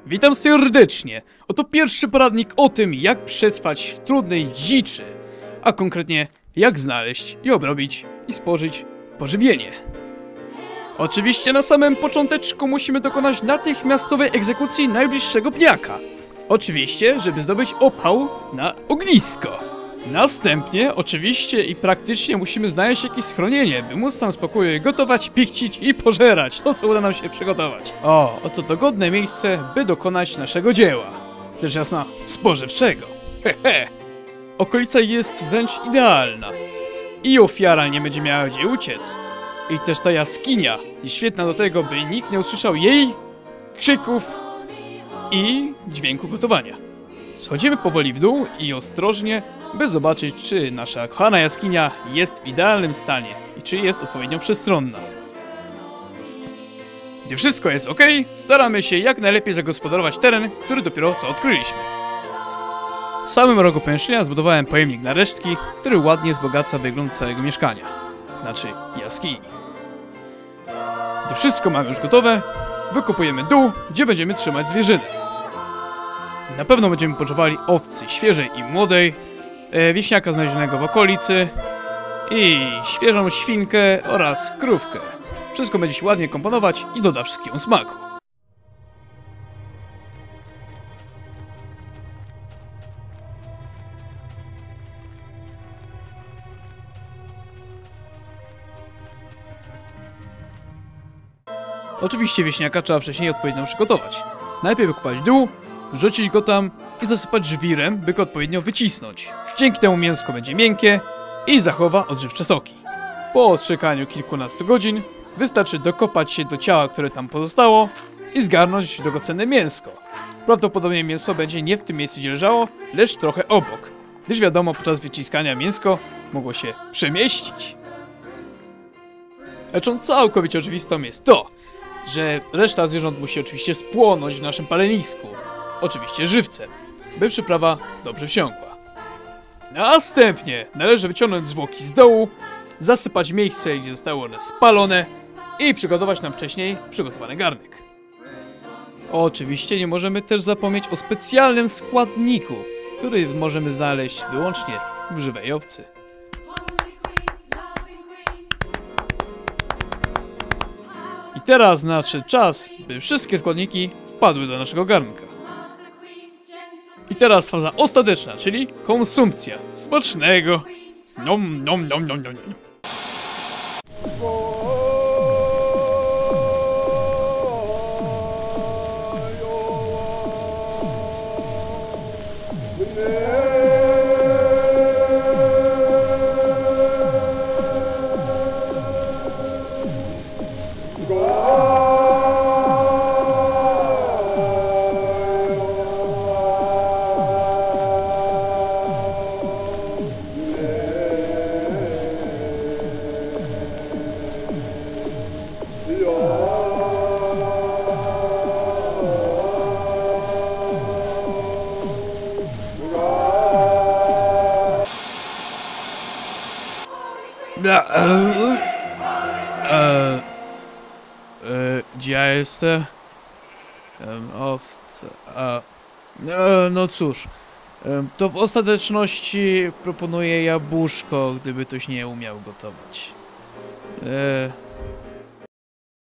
Witam serdecznie. Oto pierwszy poradnik o tym, jak przetrwać w trudnej dziczy, a konkretnie jak znaleźć i obrobić i spożyć pożywienie. Oczywiście na samym począteczku musimy dokonać natychmiastowej egzekucji najbliższego pniaka. Oczywiście, żeby zdobyć opał na ognisko. Następnie, oczywiście i praktycznie musimy znaleźć jakieś schronienie, by móc tam spokojnie gotować, pichcić i pożerać to, co uda nam się przygotować. Oto dogodne miejsce, by dokonać naszego dzieła. Też jasna, spożywczego. Hehe. Okolica jest wręcz idealna. I ofiara nie będzie miała gdzie uciec. I też ta jaskinia jest świetna do tego, by nikt nie usłyszał jej krzyków i dźwięku gotowania. Schodzimy powoli w dół i ostrożnie, by zobaczyć, czy nasza kochana jaskinia jest w idealnym stanie i czy jest odpowiednio przestronna. Gdy wszystko jest ok, staramy się jak najlepiej zagospodarować teren, który dopiero co odkryliśmy. W samym rogu pomieszczenia zbudowałem pojemnik na resztki, który ładnie wzbogaca wygląd całego mieszkania, znaczy jaskini. Gdy wszystko mamy już gotowe, wykopujemy dół, gdzie będziemy trzymać zwierzynę. Na pewno będziemy potrzebowali owcy świeżej i młodej, wieśniaka znalezionego w okolicy i świeżą świnkę oraz krówkę. Wszystko będzie się ładnie komponować i doda wszystkiemu smaku. Oczywiście wieśniaka trzeba wcześniej odpowiednio przygotować. Najpierw wykopać dół, rzucić go tam i zasypać żwirem, by go odpowiednio wycisnąć. Dzięki temu mięsko będzie miękkie i zachowa odżywcze soki. Po odczekaniu kilkunastu godzin wystarczy dokopać się do ciała, które tam pozostało i zgarnąć drogocenne mięsko. Prawdopodobnie mięso będzie nie w tym miejscu, gdzie leżało, lecz trochę obok, gdyż wiadomo, podczas wyciskania mięsko mogło się przemieścić. Rzeczą całkowicie oczywistą jest to, że reszta zwierząt musi oczywiście spłonąć w naszym palenisku. Oczywiście żywcem, by przyprawa dobrze wsiąkła. Następnie należy wyciągnąć zwłoki z dołu, zasypać miejsce, gdzie zostały one spalone i przygotować nam wcześniej przygotowany garnek. Oczywiście nie możemy też zapomnieć o specjalnym składniku, który możemy znaleźć wyłącznie w żywej owcy. I teraz nadszedł czas, by wszystkie składniki wpadły do naszego garnka. I teraz faza ostateczna, czyli konsumpcja. Smacznego! Nom nom nom nom nom. Gdzie ja jestem? Owca. No cóż, to w ostateczności proponuję jabłuszko, gdyby ktoś nie umiał gotować.